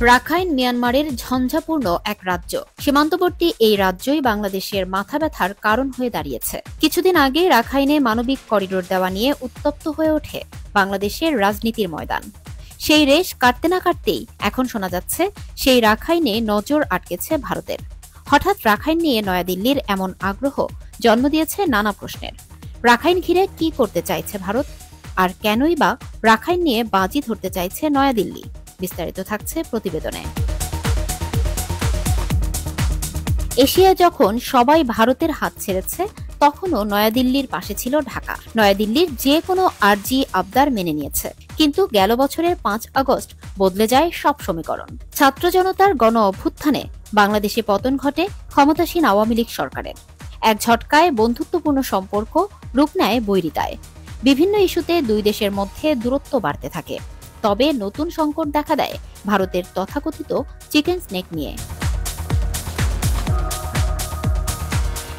Rakhine মিয়ানমারের ঝঞ্ঝাপূর্ণ এক রাজ্য। সীমান্তবর্তী এই রাজ্যই বাংলাদেশের মাথা ব্যথার কারণ হয়ে দাঁড়িয়েছে। কিছুদিন আগে রাখাইনে মানবিক করিডোর দেওয়া নিয়ে উত্তপ্ত হয়ে ওঠে বাংলাদেশের রাজনীতির ময়দান। সেই রেশ কাটতে না কাটতেই এখন শোনা যাচ্ছে সেই রাখাইনে নজর আটকেছে ভারতের। হঠাৎ রাখাইন নিয়ে নয়াদিল্লির এমন আগ্রহ জন্ম দিয়েছে নানা প্রশ্নের। রাখাইন ঘিরে কি করতে চাইছে ভারত, আর কেনই বা রাখাইন নিয়ে বাজি ধরতে চাইছে নয়াদিল্লি? বিস্তারিত থাকছে প্রতিবেদনে। এশিয়া যখন সবাই ভারতের হাত ছেড়েছে, তখনও নয়াদিল্লির পাশে ছিল ঢাকা। নয়াদিল্লির যে কোনো আর্জি আবদার মেনে নিয়েছে। কিন্তু গেল বছরের 5 আগস্ট বদলে যায় সব সমীকরণ। ছাত্র জনতার গণ অভ্যুত্থানে বাংলাদেশে পতন ঘটে ক্ষমতাসীন আওয়ামী লীগ সরকারের। এক ঝটকায় বন্ধুত্বপূর্ণ সম্পর্ক রূপ নেয় বৈরিতায়। বিভিন্ন ইস্যুতে দুই দেশের মধ্যে দূরত্ব বাড়তে থাকে। তবে নতুন সংকট দেখা দেয় ভারতের তথাকথিত চিকেন স্নেক নিয়ে।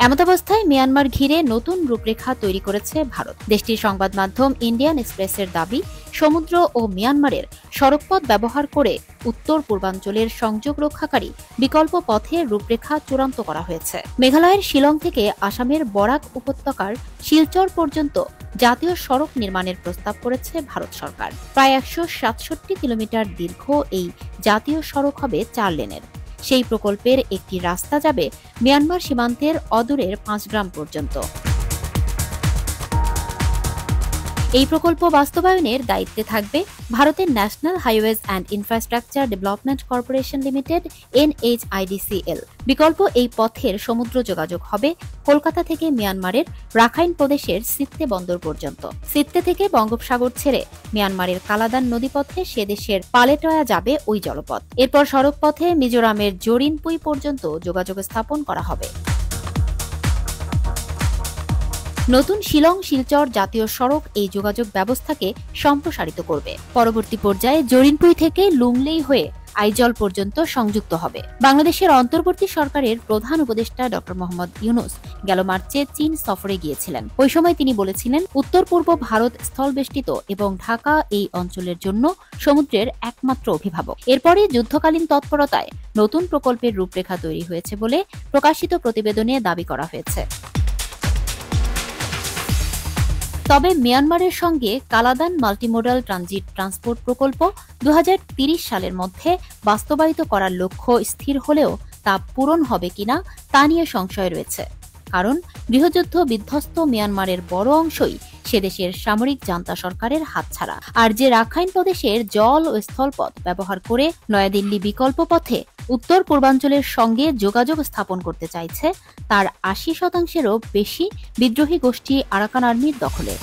এমতাবস্থায় মিয়ানমার ঘিরে নতুন রূপরেখা তৈরি করেছে ভারত। দেশটির সংবাদ মাধ্যম ইন্ডিয়ান এক্সপ্রেসের দাবি, সমুদ্র ও মিয়ানমারের সড়কপথ ব্যবহার করে উত্তর পূর্বাঞ্চলের সংযোগ রক্ষাকারী বিকল্প পথের রূপরেখা চূড়ান্ত করা হয়েছে। মেঘালয়ের শিলং থেকে আসামের বরাক উপত্যকার শিলচর পর্যন্ত জাতীয় সড়ক নির্মাণের প্রস্তাব করেছে ভারত সরকার। প্রায় 167 কিলোমিটার দীর্ঘ এই জাতীয় সড়ক হবে 4 লেনের। সেই প্রকল্পের একটি রাস্তা যাবে মিয়ানমার সীমান্তের অদূরের 5 গ্রাম পর্যন্ত। এই প্রকল্প বাস্তবায়নের দায়িত্বে থাকবে ভারতের national highways and infrastructure development corporation limited NHIDCL। বিকল্প এই পথের সমুদ্র যোগাযোগ হবে কলকাতা থেকে মিয়ানমারের রাখাইন প্রদেশের সিত্তে বন্দর পর্যন্ত। সিত্তে থেকে বঙ্গোপসাগর ছেড়ে মিয়ানমারের কালাদান নদীপথে সে দেশের পালেটয়া যাবে ওই জলপথ। এরপর সড়ক পথে মিজোরামের জরিনপুই পর্যন্ত যোগাযোগ স্থাপন করা হবে। নতুন শিলং শিলচর জাতীয় সড়ক এই যোগাযোগ ব্যবস্থাকে সম্প্রসারিত করবে। পরবর্তী পর্যায়ে জরিনপুই থেকে লুংলেই হয়ে আইজল পর্যন্ত সংযুক্ত হবে। বাংলাদেশের অন্তর্বর্তী সরকারের প্রধান উপদেষ্টা ড. মোহাম্মদ ইউনূস গেল মার্চে চীন সফরে গিয়েছিলেন। ওই সময় তিনি বলেছিলেন, উত্তর পূর্ব ভারত স্থলবেষ্টিত এবং ঢাকা এই অঞ্চলের জন্য সমুদ্রের একমাত্র অভিভাবক। এরপরই যুদ্ধকালীন তৎপরতায় নতুন প্রকল্পের রূপরেখা তৈরি হয়েছে বলে প্রকাশিত প্রতিবেদনে দাবি করা হয়েছে। তবে মিয়ানমারের সঙ্গে কালাদান মাল্টিমোডাল ট্রানজিট ট্রান্সপোর্ট প্রকল্প 2030 সালের মধ্যে বাস্তবায়িত করার লক্ষ্য স্থির হলেও তা পূরণ হবে কিনা তা নিয়ে সংশয় রয়েছে। কারণ গৃহযুদ্ধ বিধ্বস্ত মিয়ানমারের বড় অংশই সেদেশের সামরিক জান্তা সরকারের হাতছাড়া। আর যে রাখাইন প্রদেশের জল ও স্থলপথ ব্যবহার করে নয়াদিল্লি বিকল্প পথে উত্তর পূর্বাঞ্চলের সঙ্গে যোগাযোগ স্থাপন করতে চাইছে, তার 80%-এরও বেশি বিদ্রোহী গোষ্ঠী আরাকান আর্মির দখলে।